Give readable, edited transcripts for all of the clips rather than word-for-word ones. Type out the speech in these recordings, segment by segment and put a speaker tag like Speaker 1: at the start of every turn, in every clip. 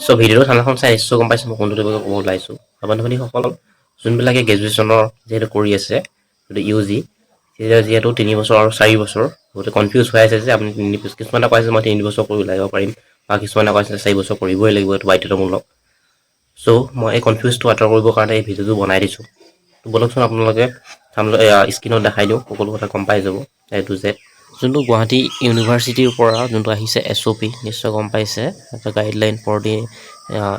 Speaker 1: So ভিডিঅ'টো ঠাণ্ডাখন চাই নিশ্চয় গম পাইছে মই কোনটো টপিকত ক'ব ওলাইছোঁ বন্ধু-বান্ধৱীসকল যোনবিলাকে গ্ৰেজুৱেশ্যনৰ যিহেতু কৰি আছে ইউ জি যিহেতু 3 বছৰ আৰু 4 বছৰ বহুতে কনফিউজ হৈ আছে যে আপুনি কিছুমানে কৈছে মই 3 বছৰ কৰি ওলাই যাব পাৰিম বা কিছুমানে কৈছে 4 বছৰ কৰিবই লাগিব এইটো বাধ্যতামূলক সো মই এই কনফিউজটো আঁতৰ কৰিবৰ কাৰণে এই ভিডিঅ'টো বনাই দিছোঁ তো বলকচোন আপোনালোকে স্ক্ৰীনত দেখাই দিওঁ সকলো কথা গম পাই যাব এ টু জেড যোনটো গুৱাহাটী ইউনিভাৰ্চিটিৰ পৰা যোনটো আহিছে SOP নিশ্চয় গম পাইছে এটা guideline for the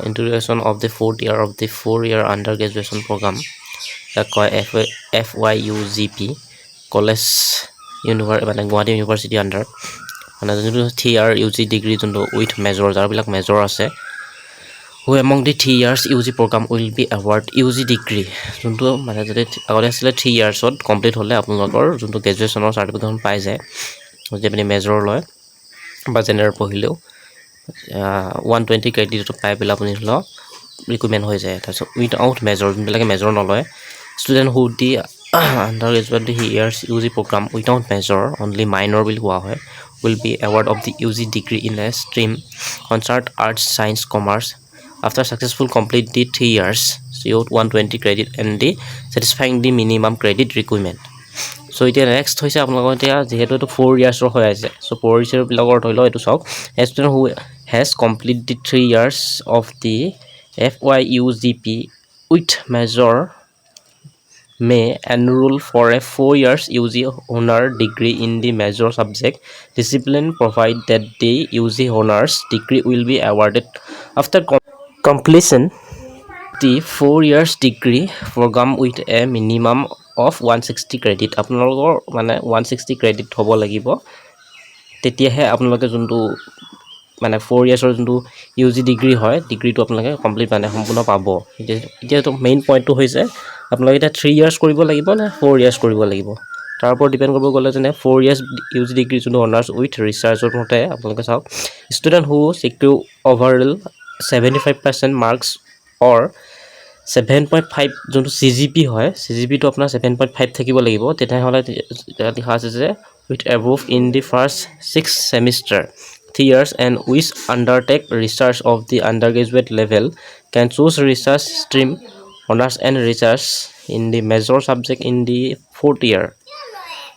Speaker 1: introduction of the 4th year of the 4-year under graduation programme তাক কয় FYUGP কলেজ মানে গুৱাহাটী ইউনিভাৰ্চিটি আণ্ডাৰ মানে যোনটো 3 year UG ডিগ্ৰী যোনটো উইথ মেজৰ যাৰবিলাক মেজৰ আছে who among the 3 years UG program will be award UG degree যোনটো মানে যদি আগতে আছিলে 3 yearsত কমপ্লিট হ'লে আপোনালোকৰ যোনটো গ্ৰেজুৱেশ্যনৰ চাৰ্টিফিকেটখন পাই যায় যদি আপুনি মেজৰ লয় বা জেনেৰেল পঢ়িলেও 120 ক্ৰেডিটটো পাই পেলাই আপুনি ধৰি লওক ৰিকুইমেণ্ট হৈ যায় তাৰপিছত উইথআউট মেজৰ যোনবিলাকে মেজৰ নলয় student who the undergraduate the years UG program without major only minor বুলি কোৱা হয় will be award of the UG degree in a stream concert arts science commerce after successful complete the 3 years CO 120 credit and the satisfying the minimum credit requirement so এতিয়া next হৈছে আপোনালোকৰ এতিয়া যেহেতু এইটো 4 ইয়াৰ্ছৰ হৈ আছে so 4 ইয়াৰ্ছৰ বিলাকৰ ধৰি লওক এইটো চাওক student who has completed the 3 years of the FYUGP with major may enroll for a 4 years UG honor degree in the major subject discipline provided that the UG honors degree will be awarded after completion the 4 years degree program with a minimum of 160 credit আপোনালোকৰ মানে 160 credit হ'ব লাগিব তেতিয়াহে আপোনালোকে যোনটো মানে 4 ইয়াৰ্ছৰ যোনটো UG degree হয় ডিগ্ৰীটো আপোনালোকে কমপ্লিট মানে সম্পূৰ্ণ পাব এতিয়াটো মেইন পইণ্টটো হৈছে আপোনালোকে এটা 3 ইয়াৰ্ছ কৰিব লাগিব না 4 ইয়াৰ্ছ কৰিব লাগিব তাৰ ওপৰত ডিপেণ্ড কৰিব গ'লে যেনে 4 ইয়াৰ্ছ UG ডিগ্ৰী যোনটো অনাৰ্ছ উইথ ৰিচাৰ্চৰ মতে আপোনালোকে চাওক ষ্টুডেণ্ট হু সিকিউৰ অভাৰঅল 75% মাৰ্কছ অৰ 7.5 যোনটো CGP হয় CGPটো আপোনাৰ 7.5 থাকিব লাগিব তেতিয়াহ'লে লিখা আছে যে with above in the first 6 semester 3 years and which undertake research of the undergraduate level can choose research stream honors and research in the major subject in the 4th year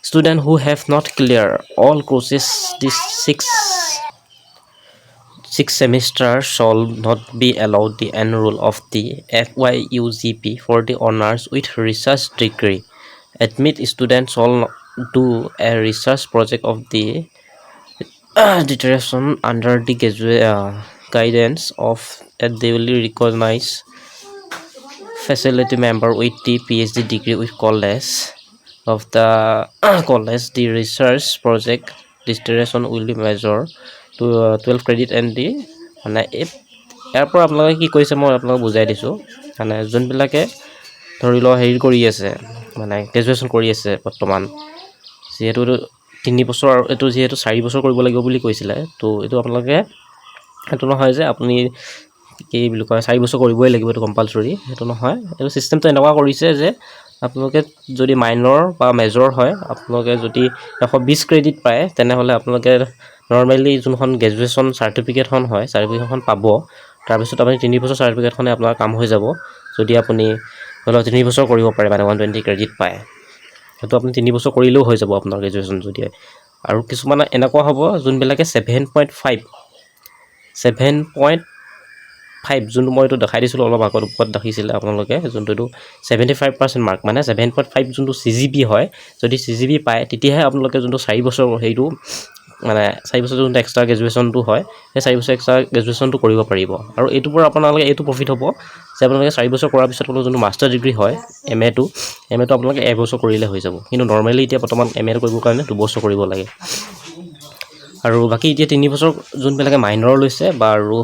Speaker 1: student who have not clear all courses this 6 semesters shall not be allowed the enroll of the FYUGP for the honors with research degree admit students shall do a research project of the dissertation under the guidance of a duly recognized facility member with the PhD degree with college of the college the research project dissertation will be measured to 12 credit and the মানে ইয়াৰ পৰা আপোনালোকে কি কৈছে মই আপোনালোকক বুজাই দিছোঁ মানে যোনবিলাকে ধৰি লওক হেৰি কৰি আছে মানে গ্ৰেজুৱেশ্যন কৰি আছে বৰ্তমান যিহেতু 3 বছৰ আৰু এইটো যিহেতু 4 বছৰ কৰিব লাগিব বুলি কৈছিলে তো এইটো আপোনালোকে এইটো নহয় যে আপুনি কি বুলি কয় 4 বছৰ কৰিবই লাগিব এইটো কম্পালসৰি সেইটো নহয় এইটো সিস্টেমটো এনেকুৱা কৰিছে যে আপোনালোকে যদি মাইনৰ বা মেজৰ হয় আপোনালোকে যদি 120 ক্ৰেডিট পায় তেনেহ'লে আপোনালোকে নৰ্মেলি যোনখন গ্ৰেজুৱেশ্যন চাৰ্টিফিকেটখন হয় চাৰ্টিফিকেটখন পাব তাৰপিছত আপুনি 3 বছৰ চাৰ্টিফিকেটখনে আপোনাৰ কাম হৈ যাব যদি আপুনি ধৰি লওক 3 বছৰ কৰিব পাৰে মানে 120 ক্ৰেডিট পায় সেইটো আপুনি 3 বছৰ কৰিলেও হৈ যাব আপোনাৰ গ্ৰেজুৱেশ্যন যদি আৰু কিছুমান এনেকুৱা হ'ব যোনবিলাকে 7.5 যোনটো মই এইটো দেখাই দিছিলোঁ অলপ আগত ওপৰত দেখিছিলে আপোনালোকে যোনটো এইটো 75% মাৰ্ক মানে 7.5 যোনটো CGP হয় যদি CGP পায় তেতিয়াহে আপোনালোকে যোনটো 4 বছৰ হেৰিটো মানে 4 বছৰ যোনটো এক্সট্ৰা গ্ৰেজুৱেশ্যনটো হয় সেই 4 বছৰ এক্সট্ৰা গ্ৰেজুৱেশ্যনটো কৰিব পাৰিব আৰু এইটোৰ পৰা আপোনালোকে এইটো প্ৰফিট হ'ব যে আপোনালোকে 4 বছৰ কৰাৰ পিছত যোনটো মাষ্টাৰ ডিগ্ৰী হয় MA টো আপোনালোকে 1 বছৰ কৰিলে হৈ যাব কিন্তু নৰ্মেলি এতিয়া বৰ্তমান MA কৰিবৰ কাৰণে 2 বছৰ কৰিব লাগে আৰু বাকি এতিয়া 3 বছৰ যোনবিলাকে মাইনৰ লৈছে বা আৰু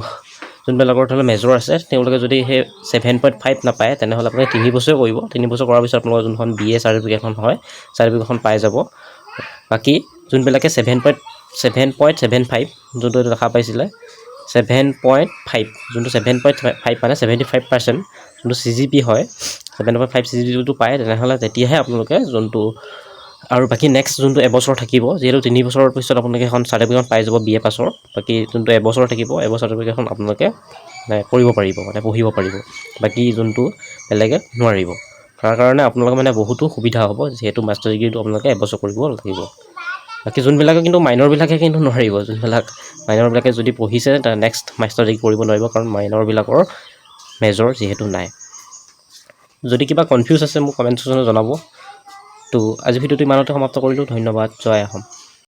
Speaker 1: যোনবিলাকৰ ধৰি লওক মেজৰ আছে তেওঁলোকে যদি সেই 7.5 নাপায় তেনেহ'লে আপুনি 3 বছৰ কৰিব 3 বছৰ কৰাৰ পিছত আপোনালোকৰ যোনখন BA চাৰ্টিফিকেটখন হয় চাৰ্টিফিকেটখন পাই যাব বাকি যোনবিলাকে 7.75 যোনটো দেখা পাইছিলে 7.5 যোনটো 7.5 মানে 75% যোনটো CGP হয় 7.5 CGPটো পায় তেনেহ'লে তেতিয়াহে আপোনালোকে যোনটো আৰু বাকি নেক্সট যোনটো এবছৰ থাকিব যেহেতু 3 বছৰৰ পিছত আপোনালোকে এখন চাৰ্টিফিকেট পাই যাব BA পাছৰ বাকি যোনটো এবছৰ থাকিব এবছৰ চাৰ্টিফিকেটখন আপোনালোকে মানে কৰিব পাৰিব, মানে পঢ়িব পাৰিব, বাকী যোনটো বেলেগে নোৱাৰিব। তাৰ কাৰণে আপোনালোকে মানে বহুতো সুবিধা হ'ব, যিহেতু মাষ্টাৰ ডিগ্ৰীটো আপোনালোকে এবছৰ কৰিব লাগিব। বাকী যোনবিলাকে কিন্তু মাইনৰবিলাকে কিন্তু নোৱাৰিব, যোনবিলাক মাইনৰবিলাকে যদি পঢ়িছে তাৰ নেক্সট মাষ্টাৰ ডিগ্ৰী কৰিব নোৱাৰিব, কাৰণ মাইনৰবিলাকৰ মেজৰ যিহেতু নাই। যদি কিবা কনফিউজ আছে মোক কমেণ্ট ছেকশ্যনত জনাব। তো আজি ভিডিঅ'টো ইমানতে সমাপ্ত কৰিলোঁ। ধন্যবাদ। জয় অসম।